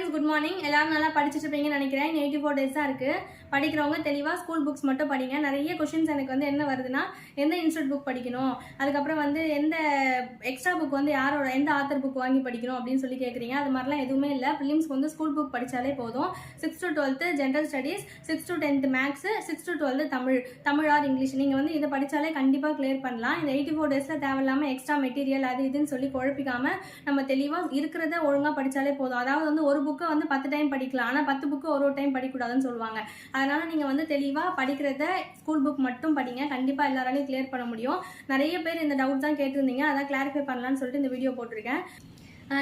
Friends, good morning. எல்லாரும் நல்லா படிச்சுட்டு இருப்பீங்கன்னு நினைக்கிறேன். 84 டேஸ் தான் இருக்கு. படிக்கிறவங்க தெளிவாக ஸ்கூல் புக்ஸ் மட்டும் படிங்க. நிறைய கொஷின்ஸ் எனக்கு வந்து என்ன வருதுன்னா, எந்த இன்ஸ்டியூட் புக் படிக்கணும், அதுக்கப்புறம் வந்து எந்த எக்ஸ்ட்ரா புக் வந்து யாரோட எந்த ஆத்தர் புக் வாங்கி படிக்கணும் அப்படின்னு சொல்லி கேட்குறீங்க. அது மாதிரிலாம் எதுவுமே இல்லை. ப்ரிலிம்ஸ்க்கு வந்து ஸ்கூல் புக் படித்தாலே போதும். 6th to 12th general studies, 6th to 10th maths, 6th to 12th Tamil or English. நீங்கள் வந்து இதை படித்தாலே கண்டிப்பாக கிளியர் பண்ணலாம். இந்த 84 டேஸில் தேவையில்லாமல் எக்ஸ்ட்ரா மெட்டீரியல் அது இதுன்னு சொல்லி குழப்பிக்காம நம்ம தெளிவாக இருக்கிறத ஒழுங்காக படித்தாலே போதும். அதாவது வந்து ஒரு புக்கை வந்து 10 டைம் படிக்கலாம், ஆனால் 10 புக்கு ஒரு டைம் படிக்கக்கூடாதுன்னு சொல்லுவாங்க. அதனால நீங்கள் வந்து தெளிவாக படிக்கிறத ஸ்கூல் புக் மட்டும் படிங்க. கண்டிப்பாக எல்லாராலையும் கிளியர் பண்ண முடியும். நிறைய பேர் இந்த டவுட் தான் கேட்டிருந்தீங்க, அதான் கிளாரிஃபை பண்ணலான்னு சொல்லிட்டு இந்த வீடியோ போட்டிருக்கேன்.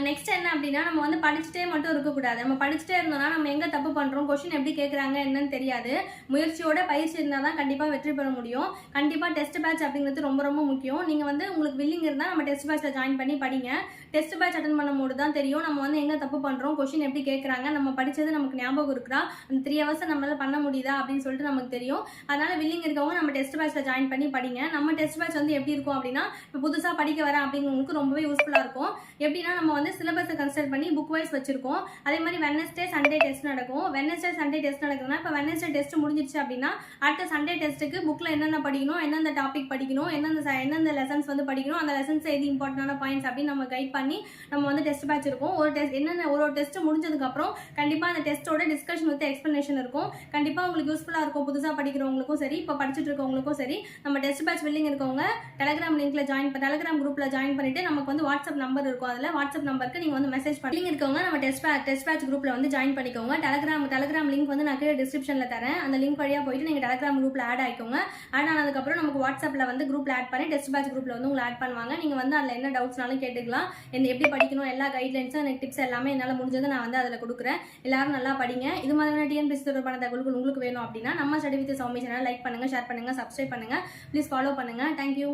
நெக்ஸ்ட் என்ன அப்படின்னா, நம்ம வந்து படிச்சுட்டே மட்டும் இருக்கக்கூடாது. நம்ம படிச்சுட்டே இருந்தோம்னா நம்ம எங்கே தப்பு பண்ணுறோம், கொஷின் எப்படி கேட்குறாங்க என்னன்னு தெரியாது. முயற்சியோட பயிற்சி இருந்தால் தான் கண்டிப்பாக வெற்றி பெற முடியும். கண்டிப்பாக டெஸ்ட் பேட்ச் அப்படிங்கிறது ரொம்ப ரொம்ப முக்கியம். நீங்கள் வந்து உங்களுக்கு வில்லிங் இருந்தால் நம்ம டெஸ்ட் பேட்சில் ஜாயின் பண்ணி படிங்க. டெஸ்ட் பேட்ச் அட்டன் பண்ணும்போது தான் தெரியும் நம்ம வந்து எங்கே தப்பு பண்ணுறோம், கொஷின் எப்படி கேட்குறாங்க, நம்ம படித்தது நமக்கு ஞாபகம் இருக்கிறா, அந்த 3 hours நம்மளால் பண்ண முடியுதா அப்படின்னு சொல்லிட்டு நமக்கு தெரியும். அதனால் வில்லிங் இருக்கவங்க நம்ம டெஸ்ட் பேட்சில் ஜாயின் பண்ணி படிங்க. நம்ம டெஸ்ட் பேட்ச் வந்து எப்படி இருக்கும் அப்படின்னா, இப்போ புதுசாக படிக்க வரேன் அப்படிங்கிறவங்களுக்கு ரொம்பவே யூஸ்ஃபுல்லாக இருக்கும். எப்படின்னா, நம்ம வந்து சிலபஸை கன்சிடர் பண்ணி புக் வைஸ் வச்சிருக்கோம். அதே மாதிரி வெட்னஸ்டே சண்டே டெஸ்ட் நடக்கும். வெட்னஸ்டே சண்டே டெஸ்ட் நடக்குதுன்னா, இப்போ வெட்னஸ்டே டெஸ்ட் முடிஞ்சிருச்சு அப்படின்னா அடுத்த சண்டே டெஸ்ட்டுக்கு புக்கில் என்னென்ன படிக்கணும், எந்தெந்த டாபிக் படிக்கணும், எந்தெந்த லெசன்ஸ் வந்து படிக்கணும், அந்த லெசன்ஸ் எது இம்பார்ட்டன்டான பாயிண்ட்ஸ் அப்படின்னு நம்ம கைட் பண்ணி நம்ம வந்து டெஸ்ட் பேட்ச் இருக்கும். ஒரு டெஸ்ட் என்னென்ன ஒரு டெஸ்ட் முடிஞ்சதுக்கப்புறம் கண்டிப்பாக அந்த டெஸ்ட்டோட டிஸ்கஷன் வித் எக்ஸ்பிளனேஷன் இருக்கும். கண்டிப்பாக உங்களுக்கு யூஸ்ஃபுல்லாக இருக்கும். புதுசாக படிக்கிறவங்களுக்கும் சரி, இப்போ படிச்சுட்டு இருக்கவங்களுக்கும் சரி. நம்ம டெஸ்ட் பேட்ச் வில்லிங் இருக்கவங்க டெலிகிராம் லிங்க்ல டெலிகிராம் குரூப்ல ஜாயின் பண்ணிட்டு நமக்கு வந்து வாட்ஸ்அப் நம்பர் இருக்கும். அதில் வாட்ஸ்அப் நம்பருக்கு நீங்கள் வந்து மெசேஜ் பண்ணி இருக்கவங்க நம்ம டெஸ்ட் பேட்ச் குரூப்ல வந்து ஜாயின் பண்ணிக்கோங்க. டெலிகிராம் லிங்க் வந்து நான் கீழே டிஸ்கிரிப்ஷன்ல தரேன். அந்த லிங்க் வழியா போயிட்டு நீங்க டெலிகிராம் குரூப்ல ஆட் ஆயிக்கோங்க. ஆட் ஆனதுக்கப்புறம் நமக்கு வாட்ஸ்அப்ல வந்து குரூப்ல ஆட் பண்ணி டெஸ்ட் பேட்ச் குரூப்ல வந்து உங்களை ஆட் பண்ணுவாங்க. நீங்க வந்து அதில் என்ன டவுட்ஸ்னாலும் கேட்டுக்கலாம். எப்படி படிக்கணும், எல்லா கைட்லைன்ஸும் எனக்கு டிப்ஸ் எல்லாமே என்னால் முடிஞ்சது நான் வந்து அதில் கொடுக்குறேன். எல்லாரும் நல்லா படிங்க. இது மாதிரியான டிஎன்பிஎஸ்சி தொடர்பான தகவல்கள் உங்களுக்கு வேணும் அப்படின்னா நம்ம ஸ்டடி வித் சௌமி சேனலை லைக் பண்ணுங்க, ஷேர் பண்ணுங்க, சப்ஸ்கிரைப் பண்ணுங்க. ப்ளீஸ் ஃபாலோ பண்ணுங்க. தேங்க்யூ.